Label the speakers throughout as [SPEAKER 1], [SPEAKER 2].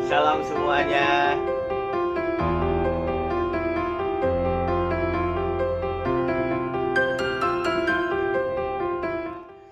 [SPEAKER 1] Salam semuanya.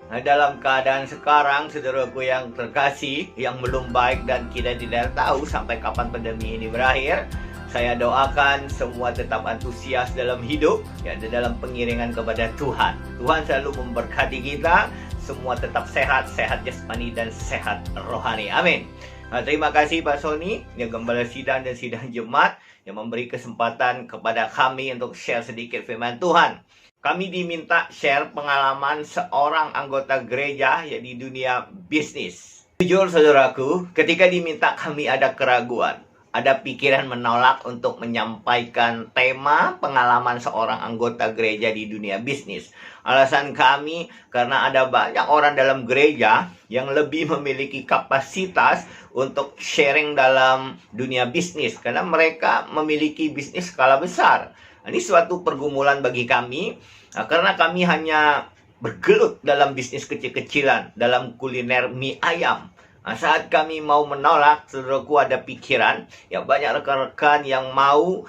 [SPEAKER 1] Nah, dalam keadaan sekarang, saudaraku yang terkasih, yang belum baik dan kita tidak tahu sampai kapan pandemi ini berakhir, saya doakan semua tetap antusias dalam hidup, ya, dalam pengiringan kepada Tuhan. Tuhan selalu memberkati kita, semua tetap sehat, sehat jasmani dan sehat rohani. Amin. Nah, terima kasih Pak Sony, yang gembala sidang dan sidang jemaat, yang memberi kesempatan kepada kami untuk share sedikit firman Tuhan. Kami diminta share pengalaman seorang anggota gereja ya di dunia bisnis. Jujur saudaraku, ketika diminta kami ada keraguan, ada pikiran menolak untuk menyampaikan tema pengalaman seorang anggota gereja di dunia bisnis. Alasan kami karena ada banyak orang dalam gereja yang lebih memiliki kapasitas untuk sharing dalam dunia bisnis karena mereka memiliki bisnis skala besar. Ini suatu pergumulan bagi kami karena kami hanya bergelut dalam bisnis kecil-kecilan, dalam kuliner mie ayam. Saat kami mau menolak, saudaraku ada pikiran, ya banyak rekan-rekan yang mau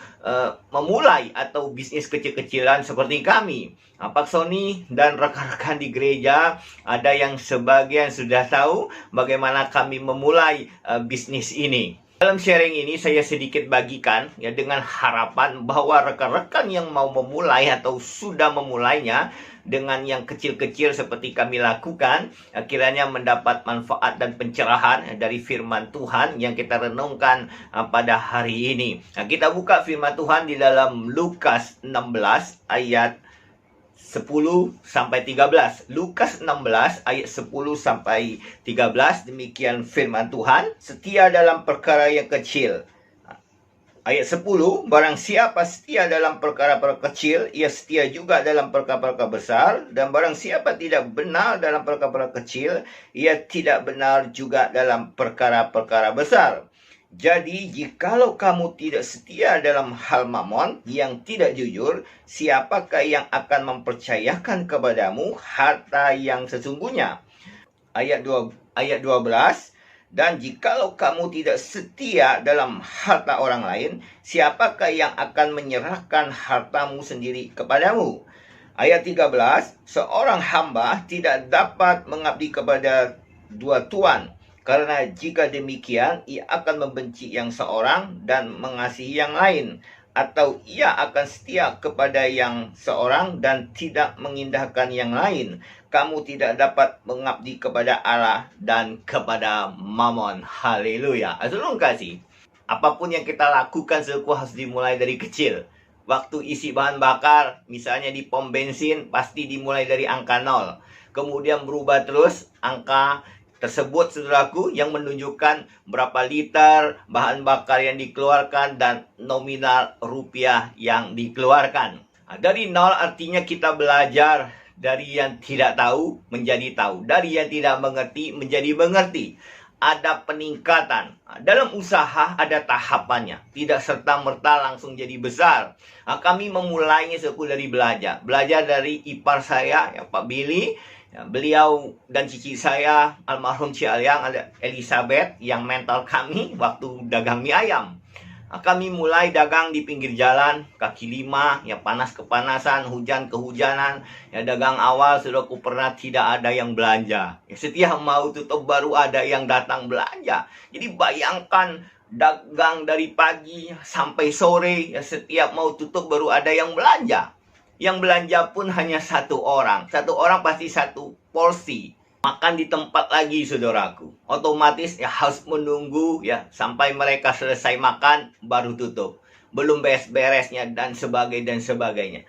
[SPEAKER 1] memulai atau bisnis kecil-kecilan seperti kami. Pak Sony dan rekan-rekan di gereja, ada yang sebagian sudah tahu bagaimana kami memulai bisnis ini. Dalam sharing ini saya sedikit bagikan ya dengan harapan bahwa rekan-rekan yang mau memulai atau sudah memulainya dengan yang kecil-kecil seperti kami lakukan kiranya mendapat manfaat dan pencerahan dari firman Tuhan yang kita renungkan pada hari ini. Kita buka firman Tuhan di dalam Lukas 16 ayat 10 sampai 13. Lukas 16 ayat 10 sampai 13, demikian firman Tuhan. Setia dalam perkara yang kecil. Ayat 10, barang siapa setia dalam perkara-perkara kecil, ia setia juga dalam perkara-perkara besar. Dan barang siapa tidak benar dalam perkara-perkara kecil, ia tidak benar juga dalam perkara-perkara besar. Jadi, jikalau kamu tidak setia dalam hal mamon yang tidak jujur, siapakah yang akan mempercayakan kepadamu harta yang sesungguhnya? Ayat 12, dan jikalau kamu tidak setia dalam harta orang lain, siapakah yang akan menyerahkan hartamu sendiri kepadamu? Ayat 13, seorang hamba tidak dapat mengabdi kepada dua tuan. Karena jika demikian, ia akan membenci yang seorang dan mengasihi yang lain. Atau ia akan setia kepada yang seorang dan tidak mengindahkan yang lain. Kamu tidak dapat mengabdi kepada Allah dan kepada Mammon. Haleluya. Saudara kasih, apapun yang kita lakukan harus dimulai dari kecil. Waktu isi bahan bakar, misalnya di pom bensin, pasti dimulai dari angka 0. Kemudian berubah terus angka tersebut, saudaraku, yang menunjukkan berapa liter bahan bakar yang dikeluarkan dan nominal rupiah yang dikeluarkan. Dari 0 artinya kita belajar dari yang tidak tahu menjadi tahu, dari yang tidak mengerti menjadi mengerti. Ada peningkatan. Dalam usaha ada tahapannya, tidak serta-merta langsung jadi besar. Kami memulainya dari belajar. Belajar dari ipar saya, ya, Pak Billy. Beliau dan cici saya, almarhum Ci Aliang, Elizabeth, yang mentor kami waktu dagang mie ayam. Kami mulai dagang di pinggir jalan, kaki lima, ya panas kepanasan, hujan kehujanan. Ya dagang awal, saudaraku, pernah tidak ada yang belanja. Ya, setiap mau tutup baru ada yang datang belanja. Jadi bayangkan dagang dari pagi sampai sore, ya setiap mau tutup baru ada yang belanja. Yang belanja pun hanya satu orang. Satu orang pasti satu porsi. Makan di tempat lagi, saudaraku. Otomatis ya harus menunggu ya sampai mereka selesai makan baru tutup. Belum beres-beresnya dan sebagainya.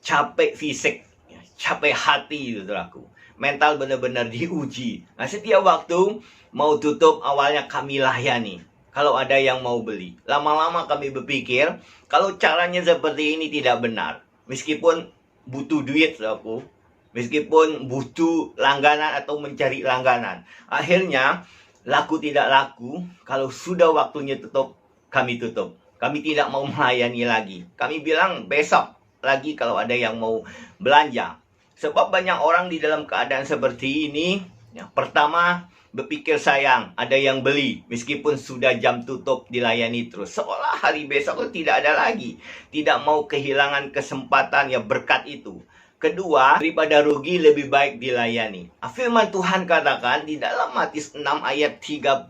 [SPEAKER 1] Capek fisik, ya, capek hati, saudaraku. Mental benar-benar diuji. Nah, setiap waktu mau tutup awalnya kami layani. Kalau ada yang mau beli. Lama-lama kami berpikir kalau caranya seperti ini tidak benar. Meskipun butuh duit, saudaraku, meskipun butuh langganan atau mencari langganan, akhirnya laku tidak laku. Kalau sudah waktunya tutup, kami tutup. Kami tidak mau melayani lagi. Kami bilang besok lagi kalau ada yang mau belanja. Sebab banyak orang di dalam keadaan seperti ini Yang pertama, berpikir sayang, ada yang beli, meskipun sudah jam tutup dilayani terus. Seolah hari besok itu tidak ada lagi. Tidak mau kehilangan kesempatan ya berkat itu. Kedua, daripada rugi lebih baik dilayani. Firman Tuhan katakan di dalam Matius 6 ayat 34,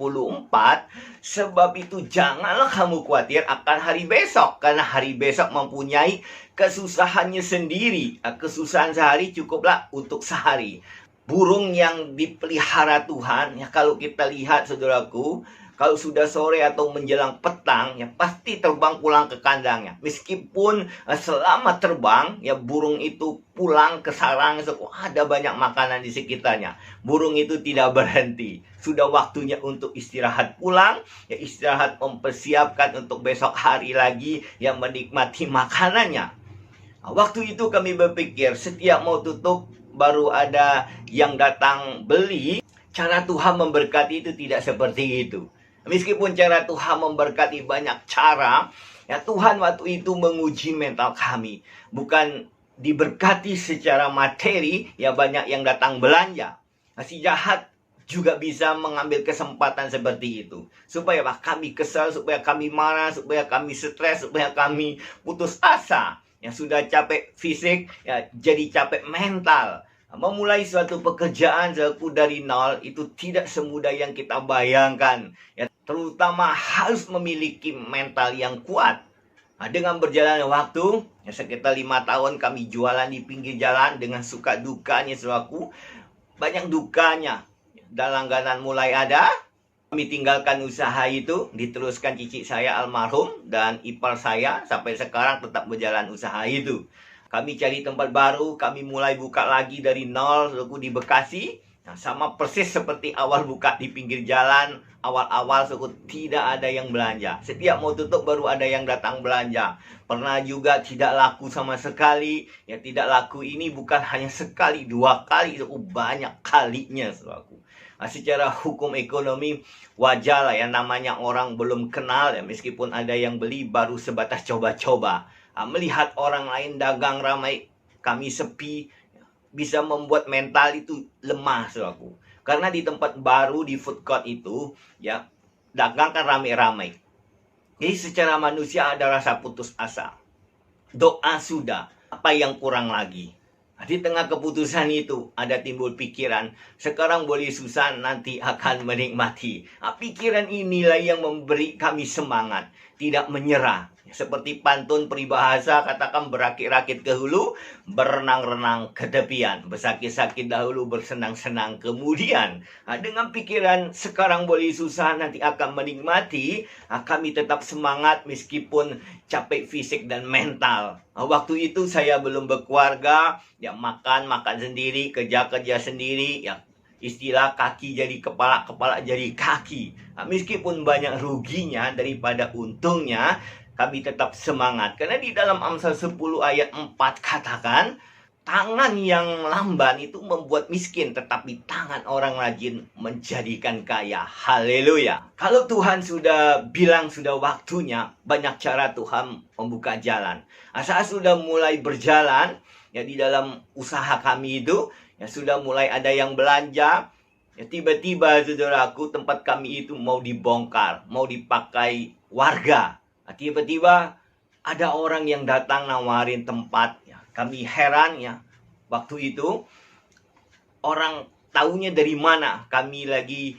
[SPEAKER 1] sebab itu janganlah kamu khawatir akan hari besok, karena hari besok mempunyai kesusahannya sendiri. Kesusahan sehari cukuplah untuk sehari. Burung yang dipelihara Tuhan, ya kalau kita lihat saudaraku, kalau sudah sore atau menjelang petang, ya pasti terbang pulang ke kandangnya. Meskipun selama terbang, ya burung itu pulang ke sarang, ada banyak makanan di sekitarnya. Burung itu tidak berhenti. Sudah waktunya untuk istirahat pulang, ya istirahat mempersiapkan untuk besok hari lagi yang menikmati makanannya. Waktu itu kami berpikir, setiap mau tutup, baru ada yang datang beli. Cara Tuhan memberkati itu tidak seperti itu. Meskipun cara Tuhan memberkati banyak cara, ya Tuhan waktu itu menguji mental kami. Bukan diberkati secara materi, ya banyak yang datang belanja. Si jahat juga bisa mengambil kesempatan seperti itu. Supaya kami kesal, supaya kami marah, supaya kami stres, supaya kami putus asa. Yang sudah capek fisik, ya jadi capek mental. Memulai suatu pekerjaan dari nol itu tidak semudah yang kita bayangkan. Ya, terutama harus memiliki mental yang kuat. Dengan berjalannya waktu, ya sekitar 5 tahun kami jualan di pinggir jalan dengan suka dukanya selaku. Banyak dukanya. Dan langganan mulai ada. Kami tinggalkan usaha itu, diteruskan cici saya almarhum dan ipar saya sampai sekarang tetap berjalan usaha itu. Kami cari tempat baru, kami mulai buka lagi dari nol, suku di Bekasi. Nah, sama persis seperti awal buka di pinggir jalan, awal-awal suku tidak ada yang belanja. Setiap mau tutup baru ada yang datang belanja. Pernah juga tidak laku sama sekali. Ya tidak laku ini bukan hanya sekali, 2 kali, suku banyak kalinya suku. Nah, secara hukum ekonomi wajar lah ya, namanya orang belum kenal ya, meskipun ada yang beli baru sebatas coba-coba. Melihat orang lain dagang ramai, kami sepi, bisa membuat mental itu lemah saudaraku. Karena di tempat baru di food court itu, ya dagang kan ramai-ramai. Jadi secara manusia ada rasa putus asa. Doa sudah, apa yang kurang lagi? Di tengah keputusan itu ada timbul pikiran, sekarang boleh susah, nanti akan menikmati. Pikiran inilah yang memberi kami semangat, tidak menyerah. Seperti pantun peribahasa katakan, berakit-rakit ke hulu, berenang-renang ke tepian. Bersakit-sakit dahulu, bersenang-senang kemudian. Dengan pikiran sekarang boleh susah, nanti akan menikmati, kami tetap semangat meskipun capek fisik dan mental. Waktu itu saya belum berkeluarga, ya makan sendiri, kerja sendiri, ya istilah kaki jadi kepala, kepala jadi kaki. Meskipun banyak ruginya daripada untungnya, kami tetap semangat. Karena di dalam Amsal 10 ayat 4 katakan, tangan yang lamban itu membuat miskin, tetapi tangan orang rajin menjadikan kaya. Haleluya. Kalau Tuhan sudah bilang sudah waktunya, banyak cara Tuhan membuka jalan. Saat sudah mulai berjalan, ya di dalam usaha kami itu, ya sudah mulai ada yang belanja, ya tiba-tiba saudaraku, tempat kami itu mau dibongkar, mau dipakai warga. Tiba-tiba ada orang yang datang nawarin tempat. Ya, kami heran ya. Waktu itu orang taunya dari mana kami lagi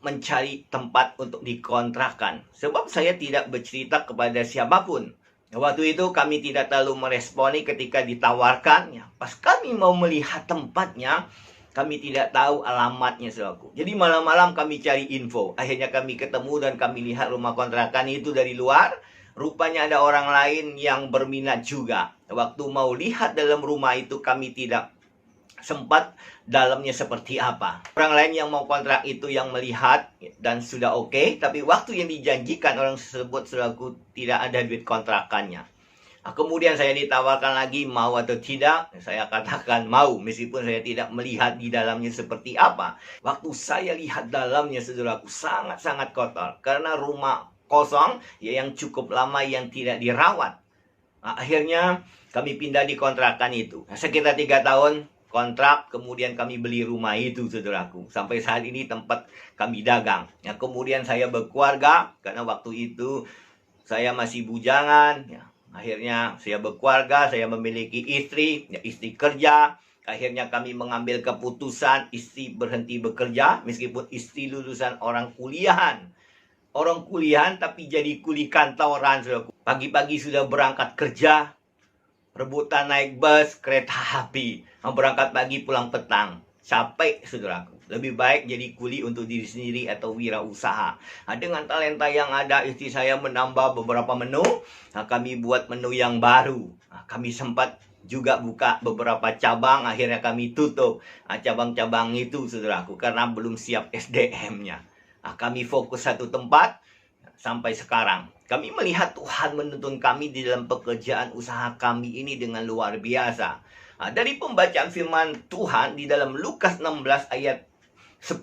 [SPEAKER 1] mencari tempat untuk dikontrakan. Sebab saya tidak bercerita kepada siapapun. Ya, waktu itu kami tidak terlalu meresponi ketika ditawarkan. Ya, pas kami mau melihat tempatnya, kami tidak tahu alamatnya saudaraku. Jadi malam-malam kami cari info. Akhirnya kami ketemu dan kami lihat rumah kontrakan itu dari luar. Rupanya ada orang lain yang berminat juga. Waktu mau lihat dalam rumah itu kami tidak sempat dalamnya seperti apa. Orang lain yang mau kontrak itu yang melihat dan sudah oke. Tapi waktu yang dijanjikan orang tersebut saudaraku tidak ada duit kontrakannya. Kemudian saya ditawarkan lagi mau atau tidak. Saya katakan mau meskipun saya tidak melihat di dalamnya seperti apa. Waktu saya lihat dalamnya saudaraku sangat-sangat kotor. Karena rumah kosong ya yang cukup lama yang tidak dirawat. Akhirnya kami pindah di kontrakan itu. Sekitar 3 tahun kontrak, kemudian kami beli rumah itu, saudaraku. Sampai saat ini tempat kami dagang. Ya, kemudian saya berkeluarga, karena waktu itu saya masih bujangan. Ya, akhirnya saya berkeluarga, saya memiliki istri, ya, istri kerja. Akhirnya kami mengambil keputusan istri berhenti bekerja, meskipun istri lulusan orang kuliahan. Orang kuliahan tapi jadi kuli kantoran, saudaraku. Pagi-pagi sudah berangkat kerja, rebutan naik bus, kereta api. Berangkat pagi, pulang petang. Capek, saudaraku. Lebih baik jadi kuli untuk diri sendiri atau wirausaha. Dengan talenta yang ada, istri saya menambah beberapa menu. Kami buat menu yang baru. Kami sempat juga buka beberapa cabang, akhirnya kami tutup cabang-cabang itu, saudaraku, karena belum siap SDM-nya. Kami fokus satu tempat sampai sekarang. Kami melihat Tuhan menuntun kami di dalam pekerjaan usaha kami ini dengan luar biasa. Dari pembacaan firman Tuhan di dalam Lukas 16 ayat 10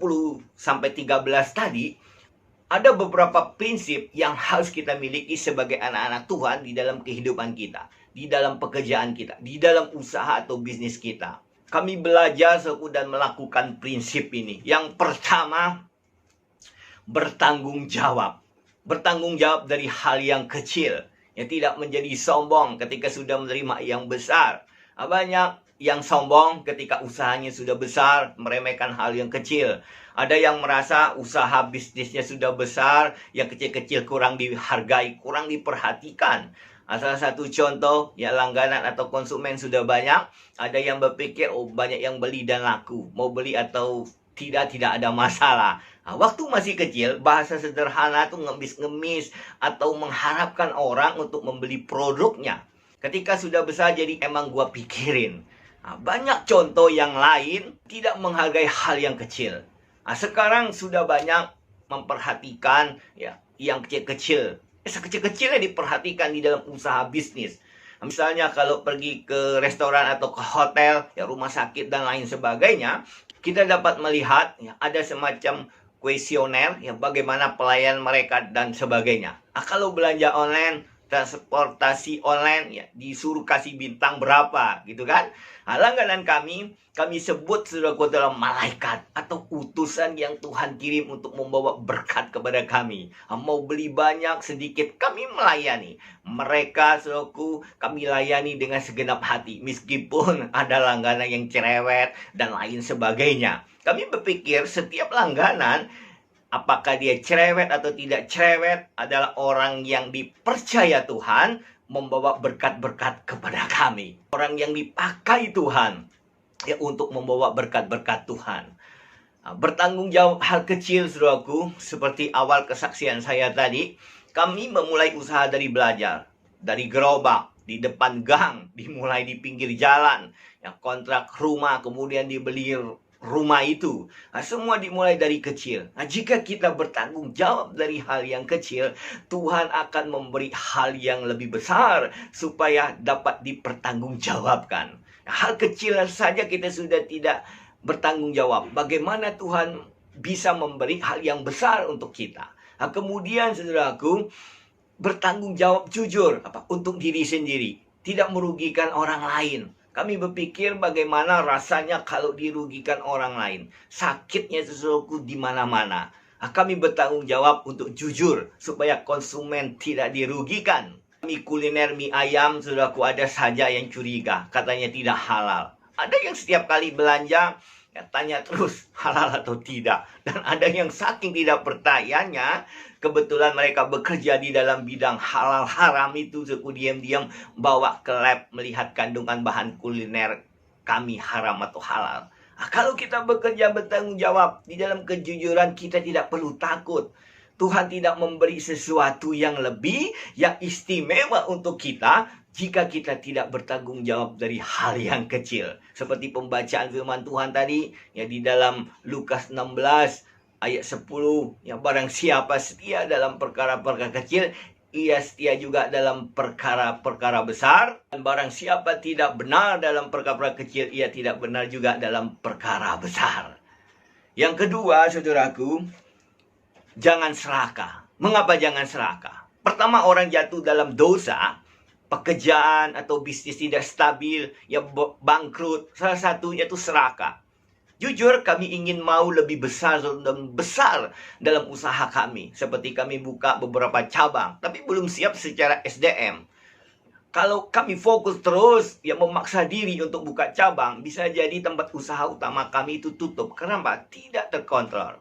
[SPEAKER 1] sampai 13 tadi, ada beberapa prinsip yang harus kita miliki sebagai anak-anak Tuhan di dalam kehidupan kita, di dalam pekerjaan kita, di dalam usaha atau bisnis kita. Kami belajar dan melakukan prinsip ini. Yang pertama, bertanggung jawab. Bertanggung jawab dari hal yang kecil. Ya, tidak menjadi sombong ketika sudah menerima yang besar. Banyak yang sombong ketika usahanya sudah besar, meremehkan hal yang kecil. Ada yang merasa usaha bisnisnya sudah besar, yang kecil-kecil kurang dihargai, kurang diperhatikan. Salah satu contoh, ya, langganan atau konsumen sudah banyak. Ada yang berpikir, oh, banyak yang beli dan laku. Mau beli atau tidak ada masalah. Waktu masih kecil, bahasa sederhana tuh ngemis-ngemis atau mengharapkan orang untuk membeli produknya. Ketika sudah besar, jadi emang gua pikirin. Banyak contoh yang lain tidak menghargai hal yang kecil. Sekarang sudah banyak memperhatikan, ya, yang kecil-kecil. Sekecil-kecilnya diperhatikan di dalam usaha bisnis. Misalnya kalau pergi ke restoran atau ke hotel, ya, rumah sakit dan lain sebagainya, kita dapat melihat, ya, ada semacam kuesioner, ya, bagaimana pelayan mereka dan sebagainya. Kalau belanja online, transportasi online, ya, disuruh kasih bintang berapa, gitu kan? Langganan kami sebut, saudaraku, adalah malaikat atau utusan yang Tuhan kirim untuk membawa berkat kepada kami. Mau beli banyak, sedikit, kami melayani. Mereka, saudaraku, kami layani dengan segenap hati. Meskipun ada langganan yang cerewet dan lain sebagainya. Kami berpikir setiap langganan, apakah dia cerewet atau tidak cerewet, adalah orang yang dipercaya Tuhan membawa berkat-berkat kepada kami. Orang yang dipakai Tuhan, ya, untuk membawa berkat-berkat Tuhan. Bertanggung jawab hal kecil, saudaraku, seperti awal kesaksian saya tadi. Kami memulai usaha dari belajar, dari gerobak, di depan gang, dimulai di pinggir jalan, ya, kontrak rumah, kemudian dibeli rumah itu. Semua dimulai dari kecil. Jika kita bertanggung jawab dari hal yang kecil, Tuhan akan memberi hal yang lebih besar supaya dapat dipertanggungjawabkan. Hal kecil saja kita sudah tidak bertanggung jawab. Bagaimana Tuhan bisa memberi hal yang besar untuk kita? Kemudian, saudaraku, bertanggung jawab jujur untuk diri sendiri, tidak merugikan orang lain. Kami berpikir bagaimana rasanya kalau dirugikan orang lain. Sakitnya sesuatu di mana-mana. Kami bertanggung jawab untuk jujur supaya konsumen tidak dirugikan. Mie kuliner mie ayam, saudaraku, ada saja yang curiga, katanya tidak halal. Ada yang setiap kali belanja, ya, tanya terus halal atau tidak. Dan ada yang saking tidak percayanya, kebetulan mereka bekerja di dalam bidang halal haram itu, suku diam-diam bawa ke lab melihat kandungan bahan kuliner kami haram atau halal. Kalau kita bekerja bertanggung jawab di dalam kejujuran, kita tidak perlu takut. Tuhan tidak memberi sesuatu yang lebih, yang istimewa untuk kita jika kita tidak bertanggung jawab dari hal yang kecil. Seperti pembacaan firman Tuhan tadi, ya, di dalam Lukas 16 ayat 10, ya, barang siapa setia dalam perkara-perkara kecil, ia setia juga dalam perkara-perkara besar. Dan barang siapa tidak benar dalam perkara-perkara kecil, ia tidak benar juga dalam perkara besar. Yang kedua, saudaraku, jangan serakah. Mengapa jangan serakah? Pertama, orang jatuh dalam dosa pekerjaan atau bisnis tidak stabil, ya bangkrut. Salah satunya itu serakah. Jujur, kami ingin mau lebih besar dan besar dalam usaha kami. Seperti kami buka beberapa cabang, tapi belum siap secara SDM. Kalau kami fokus terus, ya memaksa diri untuk buka cabang, bisa jadi tempat usaha utama kami itu tutup. Kenapa? Tidak terkontrol.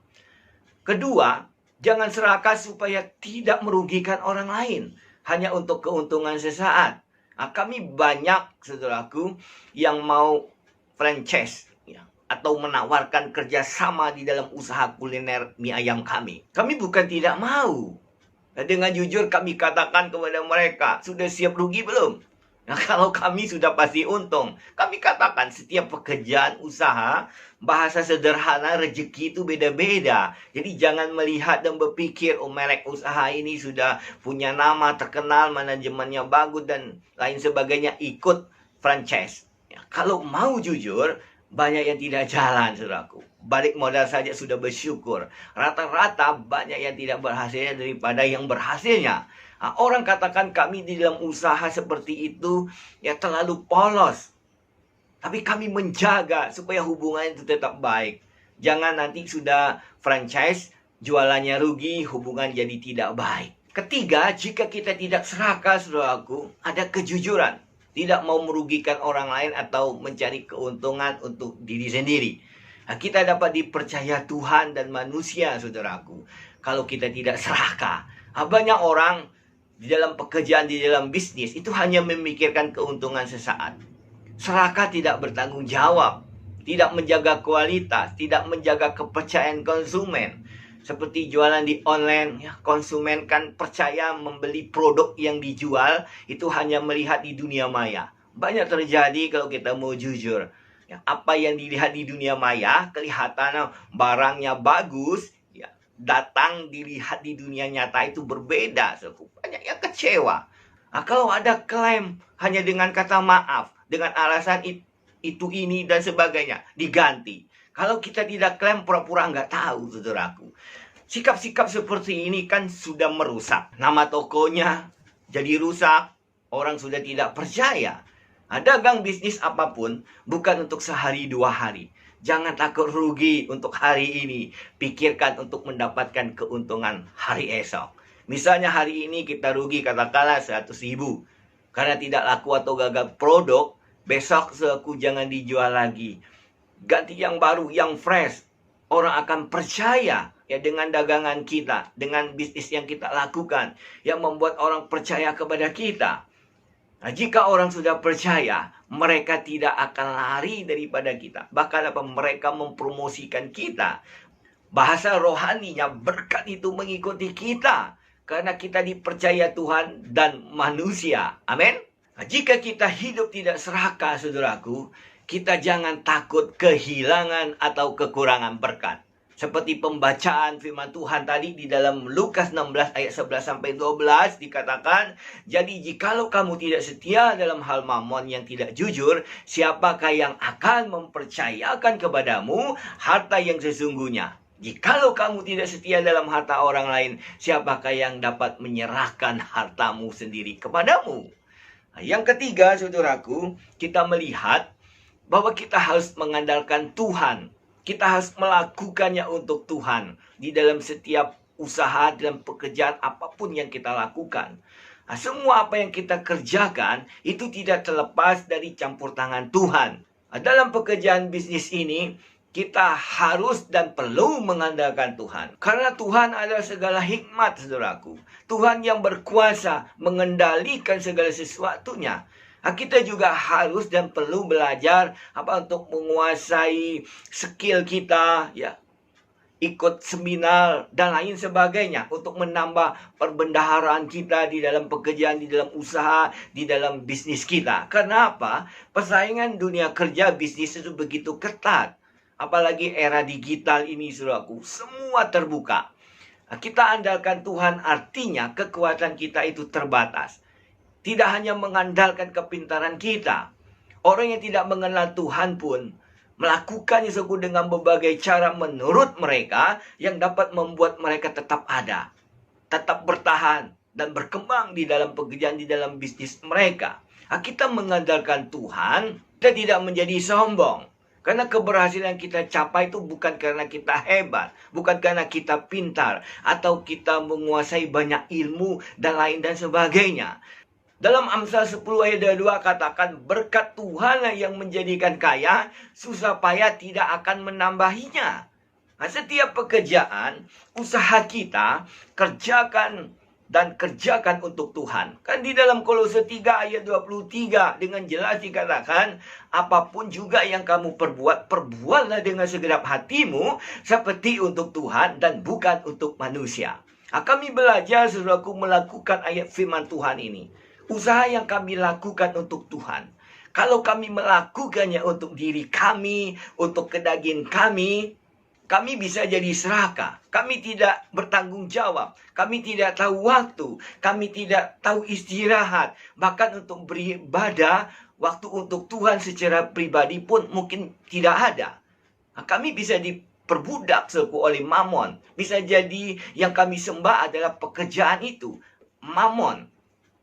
[SPEAKER 1] Kedua, jangan serakah supaya tidak merugikan orang lain hanya untuk keuntungan sesaat. Nah, kami banyak, saudaraku, yang mau franchise ya, atau menawarkan kerjasama di dalam usaha kuliner mie ayam kami. Kami bukan tidak mau. Dengan jujur kami katakan kepada mereka, sudah siap rugi belum? Nah, kalau kami sudah pasti untung. Kami katakan setiap pekerjaan usaha, bahasa sederhana rezeki itu beda-beda. Jadi jangan melihat dan berpikir, oh merek usaha ini sudah punya nama, terkenal, manajemennya bagus dan lain sebagainya, ikut franchise. Ya, kalau mau jujur, banyak yang tidak jalan, saudaraku. Balik modal saja sudah bersyukur. Rata-rata banyak yang tidak berhasilnya daripada yang berhasilnya. Nah, orang katakan kami di dalam usaha seperti itu ya terlalu polos. Tapi kami menjaga supaya hubungan itu tetap baik. Jangan nanti sudah franchise, jualannya rugi, hubungan jadi tidak baik. Ketiga, jika kita tidak serakah, saudaraku, ada kejujuran. Tidak mau merugikan orang lain atau mencari keuntungan untuk diri sendiri. Nah, kita dapat dipercaya Tuhan dan manusia, saudaraku. Kalau kita tidak serakah. Nah, banyak orang di dalam pekerjaan, di dalam bisnis, itu hanya memikirkan keuntungan sesaat. Serakah tidak bertanggung jawab. Tidak menjaga kualitas. Tidak menjaga kepercayaan konsumen. Seperti jualan di online, ya, konsumen kan percaya membeli produk yang dijual, itu hanya melihat di dunia maya. Banyak terjadi kalau kita mau jujur. Ya, apa yang dilihat di dunia maya, kelihatan barangnya bagus, ya, datang dilihat di dunia nyata itu berbeda. Banyak yang kecewa. Nah, kalau ada klaim hanya dengan kata maaf, dengan alasan itu ini dan sebagainya, diganti. Kalau kita tidak klaim, pura-pura nggak tahu, saudaraku. Sikap-sikap seperti ini kan sudah merusak. Nama tokonya jadi rusak. Orang sudah tidak percaya. Dagang bisnis apapun bukan untuk sehari dua hari. Jangan takut rugi untuk hari ini. Pikirkan untuk mendapatkan keuntungan hari esok. Misalnya hari ini kita rugi katakanlah 100.000. Karena tidak laku atau gagal produk, besok seku jangan dijual lagi. Ganti yang baru, yang fresh. Orang akan percaya ya dengan dagangan kita, dengan bisnis yang kita lakukan, yang membuat orang percaya kepada kita. Nah, jika orang sudah percaya, mereka tidak akan lari daripada kita. Bahkan mereka mempromosikan kita. Bahasa rohaninya, berkat itu mengikuti kita. Karena kita dipercaya Tuhan dan manusia. Amin. Nah, jika kita hidup tidak serakah, saudaraku, kita jangan takut kehilangan atau kekurangan berkat. Seperti pembacaan firman Tuhan tadi di dalam Lukas 16 ayat 11-12 dikatakan, jadi jikalau kamu tidak setia dalam hal mamon yang tidak jujur, siapakah yang akan mempercayakan kepadamu harta yang sesungguhnya? Jikalau kamu tidak setia dalam harta orang lain, siapakah yang dapat menyerahkan hartamu sendiri kepadamu? Nah, yang ketiga, saudaraku, kita melihat bahwa kita harus mengandalkan Tuhan. Kita harus melakukannya untuk Tuhan. Di dalam setiap usaha, dalam pekerjaan apapun yang kita lakukan. Nah, semua apa yang kita kerjakan, itu tidak terlepas dari campur tangan Tuhan. Nah, dalam pekerjaan bisnis ini, kita harus dan perlu mengandalkan Tuhan. Karena Tuhan adalah segala hikmat, saudaraku. Tuhan yang berkuasa mengendalikan segala sesuatunya. Nah, kita juga harus dan perlu belajar untuk menguasai skill kita, ya, ikut seminar dan lain sebagainya untuk menambah perbendaharaan kita di dalam pekerjaan, di dalam usaha, di dalam bisnis kita. Kenapa? Persaingan dunia kerja bisnis itu begitu ketat. Apalagi era digital ini, saudaraku, semua terbuka. Nah, kita andalkan Tuhan, artinya kekuatan kita itu terbatas. Tidak hanya mengandalkan kepintaran kita. Orang yang tidak mengenal Tuhan pun melakukannya dengan berbagai cara menurut mereka yang dapat membuat mereka tetap ada, tetap bertahan, dan berkembang di dalam pekerjaan, di dalam bisnis mereka. Kita mengandalkan Tuhan, kita tidak menjadi sombong. Karena keberhasilan kita capai itu bukan karena kita hebat, bukan karena kita pintar, atau kita menguasai banyak ilmu, dan lain dan sebagainya. Dalam Amsal 10 ayat 2 katakan, berkat Tuhanlah yang menjadikan kaya, susah payah tidak akan menambahinya. Nah, setiap pekerjaan, usaha kita, kerjakan untuk Tuhan. Kan di dalam Kolose 3 ayat 23 dengan jelas dikatakan, apapun juga yang kamu perbuat, perbuatlah dengan segenap hatimu seperti untuk Tuhan dan bukan untuk manusia. Kami belajar, saudaraku, melakukan ayat firman Tuhan ini. Usaha yang kami lakukan untuk Tuhan. Kalau kami melakukannya untuk diri kami, untuk kedaging kami bisa jadi serakah. Kami tidak bertanggung jawab. Kami tidak tahu waktu. Kami tidak tahu istirahat. Bahkan untuk beribadah, waktu untuk Tuhan secara pribadi pun mungkin tidak ada. Kami bisa diperbudak oleh mamon. Bisa jadi yang kami sembah adalah pekerjaan itu. Mamon.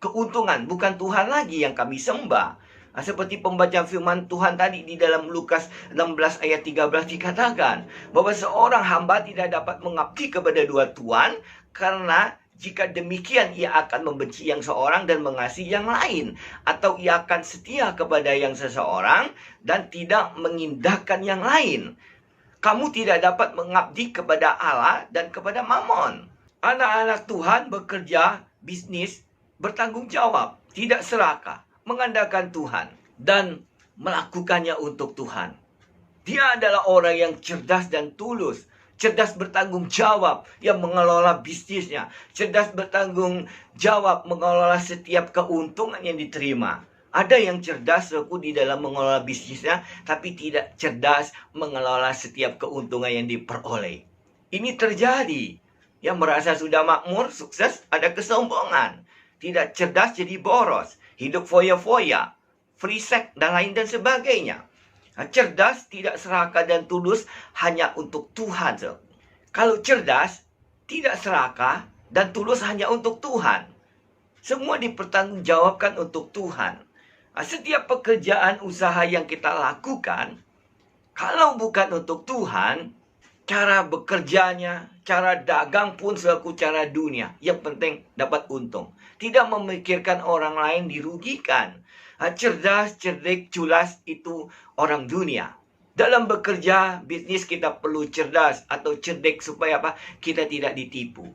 [SPEAKER 1] Keuntungan, bukan Tuhan lagi yang kami sembah. Seperti pembacaan firman Tuhan tadi di dalam Lukas 16 ayat 13 dikatakan bahwa seorang hamba tidak dapat mengabdi kepada dua tuan, karena jika demikian ia akan membenci yang seorang dan mengasihi yang lain, atau ia akan setia kepada yang seseorang dan tidak mengindahkan yang lain. Kamu tidak dapat mengabdi kepada Allah dan kepada mamon. Anak-anak Tuhan bekerja, bisnis, bertanggung jawab, tidak serakah, mengandalkan Tuhan, dan melakukannya untuk Tuhan. Dia adalah orang yang cerdas dan tulus, cerdas bertanggung jawab yang mengelola bisnisnya, cerdas bertanggung jawab mengelola setiap keuntungan yang diterima. Ada yang cerdas di dalam mengelola bisnisnya, tapi tidak cerdas mengelola setiap keuntungan yang diperoleh. Ini terjadi. Yang merasa sudah makmur, sukses, ada kesombongan. Tidak cerdas jadi boros, hidup foya-foya, free sex, dan lain dan sebagainya. Cerdas tidak serakah dan tulus hanya untuk Tuhan. Kalau cerdas, tidak serakah dan tulus hanya untuk Tuhan. Semua dipertanggungjawabkan untuk Tuhan. Setiap pekerjaan usaha yang kita lakukan, kalau bukan untuk Tuhan, cara bekerjanya, cara dagang pun selaku cara dunia. Yang penting dapat untung. Tidak memikirkan orang lain dirugikan. Cerdas, cerdik, culas itu orang dunia. Dalam bekerja, bisnis kita perlu cerdas atau cerdik supaya apa? Kita tidak ditipu.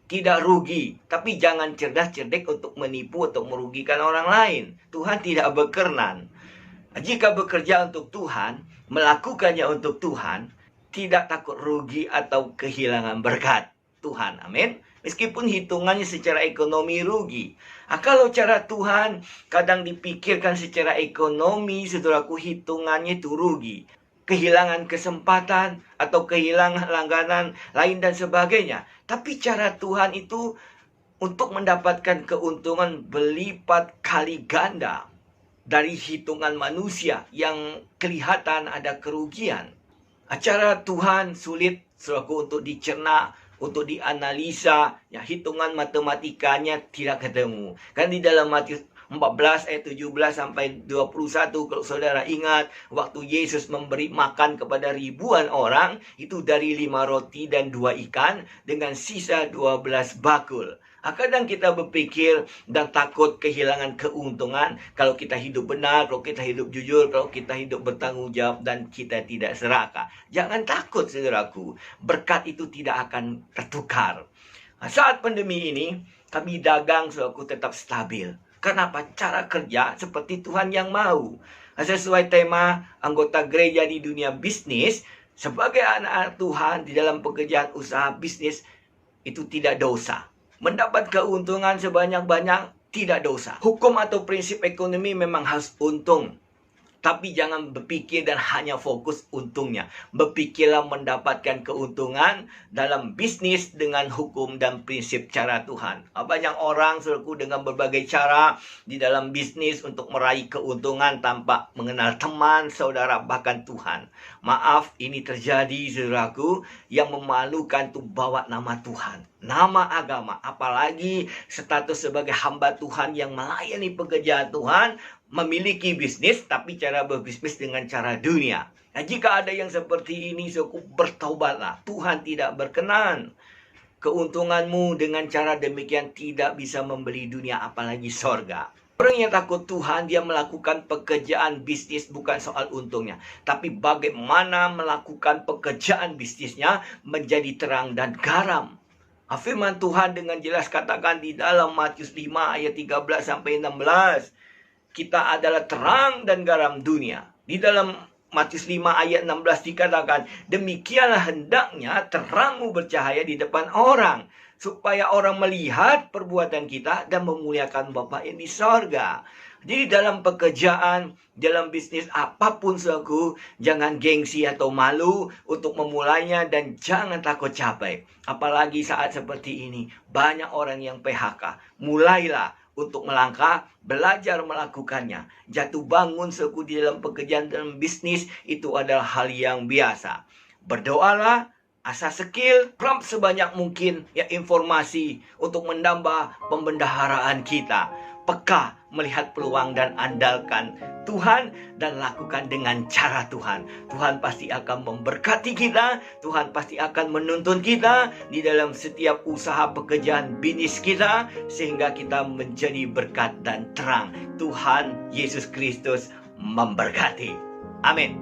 [SPEAKER 1] Tidak rugi. Tapi jangan cerdas, cerdik untuk menipu atau merugikan orang lain. Tuhan tidak berkenan. Jika bekerja untuk Tuhan, melakukannya untuk Tuhan, tidak takut rugi atau kehilangan berkat Tuhan. Amin. Meskipun hitungannya secara ekonomi rugi. Kalau cara Tuhan kadang dipikirkan secara ekonomi, saudaraku, hitungannya itu rugi. Kehilangan kesempatan atau kehilangan langganan lain dan sebagainya. Tapi cara Tuhan itu untuk mendapatkan keuntungan berlipat kali ganda dari hitungan manusia yang kelihatan ada kerugian. Cara Tuhan sulit, saudaraku, untuk dicerna, untuk dianalisa, ya, hitungan matematikanya tidak ketemu. Kan di dalam Matius 14 ayat 17 sampai 21, kalau saudara ingat, waktu Yesus memberi makan kepada ribuan orang, itu dari 5 roti dan 2 ikan, dengan sisa 12 bakul. Kadang kita berpikir dan takut kehilangan keuntungan kalau kita hidup benar, kalau kita hidup jujur, kalau kita hidup bertanggung jawab dan kita tidak serakah. Jangan takut, saudaraku. Berkat itu tidak akan tertukar. Saat pandemi ini, kami dagang, saudaraku, tetap stabil. Kenapa? Cara kerja seperti Tuhan yang mau. Sesuai tema anggota gereja di dunia bisnis, sebagai anak Tuhan di dalam pekerjaan usaha bisnis, itu tidak dosa. Mendapat keuntungan sebanyak-banyak tidak dosa. Hukum atau prinsip ekonomi memang harus untung. Tapi jangan berpikir dan hanya fokus untungnya. Berpikirlah mendapatkan keuntungan dalam bisnis dengan hukum dan prinsip cara Tuhan. Banyak orang, saudaraku, dengan berbagai cara di dalam bisnis untuk meraih keuntungan tanpa mengenal teman, saudara, bahkan Tuhan. Maaf, ini terjadi, saudaraku, yang memalukan itu bawa nama Tuhan. nama agama, apalagi status sebagai hamba Tuhan yang melayani pekerjaan Tuhan, memiliki bisnis, tapi cara berbisnis dengan cara dunia. Nah, jika ada yang seperti ini, suku bertaubatlah. Tuhan tidak berkenan. Keuntunganmu dengan cara demikian tidak bisa membeli dunia, apalagi sorga. Orang yang takut Tuhan, dia melakukan pekerjaan bisnis bukan soal untungnya, tapi bagaimana melakukan pekerjaan bisnisnya menjadi terang dan garam. Firman Tuhan dengan jelas katakan di dalam Matius 5 ayat 13 sampai 16, kita adalah terang dan garam dunia. Di dalam Matius 5 ayat 16 dikatakan, demikianlah hendaknya terangmu bercahaya di depan orang, supaya orang melihat perbuatan kita dan memuliakan Bapa yang di sorga. Jadi dalam pekerjaan, dalam bisnis apapun saudaraku, jangan gengsi atau malu untuk memulainya dan jangan takut capek. Apalagi saat seperti ini, banyak orang yang PHK. Mulailah untuk melangkah, belajar melakukannya. Jatuh bangun saudaraku di dalam pekerjaan, dalam bisnis, itu adalah hal yang biasa. Berdoalah, asah skill, prompt sebanyak mungkin ya informasi untuk menambah pembendaharaan kita. Peka melihat peluang dan andalkan Tuhan dan lakukan dengan cara Tuhan. Tuhan pasti akan memberkati kita, Tuhan pasti akan menuntun kita di dalam setiap usaha pekerjaan bisnis kita, sehingga kita menjadi berkat dan terang. Tuhan Yesus Kristus memberkati. Amin.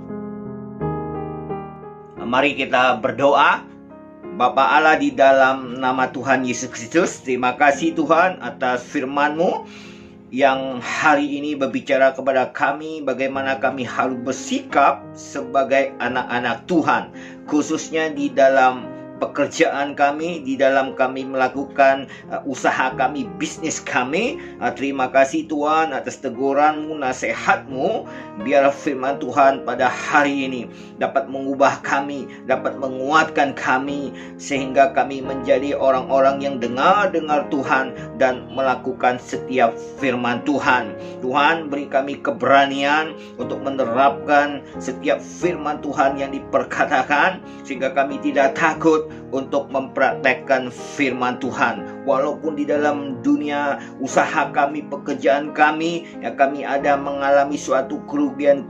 [SPEAKER 1] Mari kita berdoa. Bapa Allah, di dalam nama Tuhan Yesus Kristus, terima kasih Tuhan atas firman-Mu yang hari ini berbicara kepada kami bagaimana kami harus bersikap sebagai anak-anak Tuhan, khususnya di dalam pekerjaan kami, di dalam kami melakukan usaha kami, bisnis kami. Terima kasih Tuhan atas teguran-Mu, nasihat-Mu. Biar firman Tuhan pada hari ini dapat mengubah kami, dapat menguatkan kami, sehingga kami menjadi orang-orang yang dengar Tuhan dan melakukan setiap firman Tuhan. Tuhan, beri kami keberanian untuk menerapkan setiap firman Tuhan yang diperkatakan, sehingga kami tidak takut untuk mempraktekkan firman Tuhan. Walaupun di dalam dunia usaha kami, pekerjaan kami, ya kami ada mengalami suatu kerugian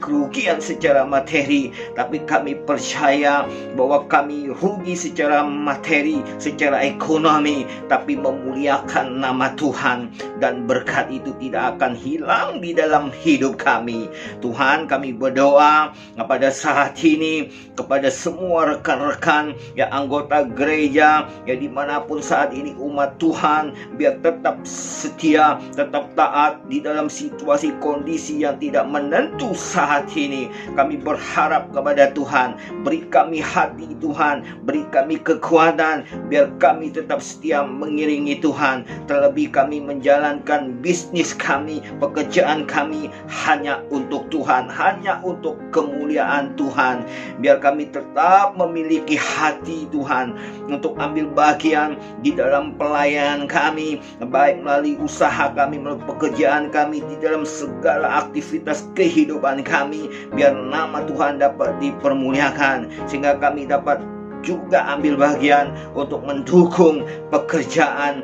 [SPEAKER 1] secara materi, tapi kami percaya bahwa kami rugi secara materi, secara ekonomi, tapi memuliakan nama Tuhan, dan berkat itu tidak akan hilang di dalam hidup kami. Tuhan, kami berdoa pada saat ini kepada semua rekan-rekan ya anggota gereja ya dimanapun saat ini umat Tuhan, biar tetap setia, tetap taat di dalam situasi kondisi yang tidak menentu saat ini. Kami berharap kepada Tuhan, beri kami hati Tuhan, beri kami kekuatan, biar kami tetap setia mengiringi Tuhan. Terlebih kami menjalankan bisnis kami, pekerjaan kami hanya untuk Tuhan, hanya untuk kemuliaan Tuhan. Biar kami tetap memiliki hati Tuhan untuk ambil bagian di dalam pelayanan kami, baik melalui usaha kami, melalui pekerjaan kami, di dalam segala aktivitas kehidupan kami. Biar nama Tuhan dapat dipermuliakan, sehingga kami dapat juga ambil bagian untuk mendukung pekerjaan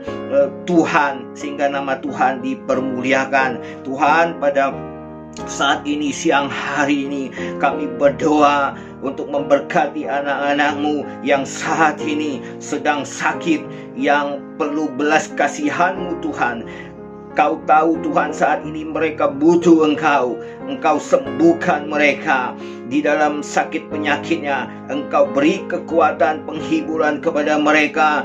[SPEAKER 1] Tuhan, sehingga nama Tuhan dipermuliakan. Tuhan, pada saat ini, siang hari ini, kami berdoa untuk memberkati anak-anak-Mu yang saat ini sedang sakit, yang perlu belas kasihan-Mu Tuhan. Kau tahu Tuhan, saat ini mereka butuh Engkau. Engkau sembuhkan mereka di dalam sakit penyakitnya. Engkau beri kekuatan, penghiburan kepada mereka.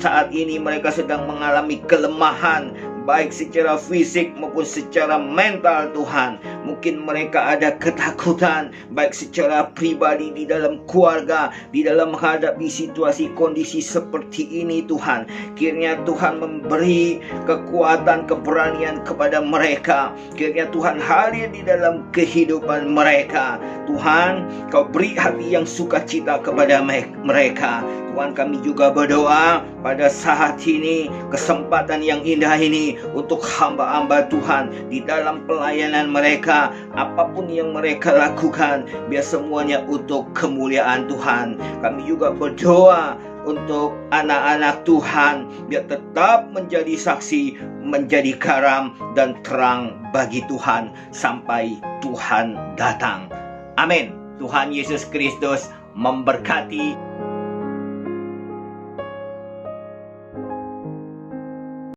[SPEAKER 1] Saat ini mereka sedang mengalami kelemahan, baik secara fisik maupun secara mental Tuhan. Mungkin mereka ada ketakutan, baik secara pribadi, di dalam keluarga, di dalam menghadapi situasi kondisi seperti ini Tuhan. Kiranya Tuhan memberi kekuatan, keberanian kepada mereka. Kiranya Tuhan hadir di dalam kehidupan mereka. Tuhan, Kau beri hati yang sukacita kepada mereka. Tuhan, kami juga berdoa pada saat ini, kesempatan yang indah ini untuk hamba-hamba Tuhan di dalam pelayanan mereka, apapun yang mereka lakukan, biar semuanya untuk kemuliaan Tuhan. Kami juga berdoa untuk anak-anak Tuhan, biar tetap menjadi saksi, menjadi garam dan terang bagi Tuhan sampai Tuhan datang. Amin. Tuhan Yesus Kristus memberkati.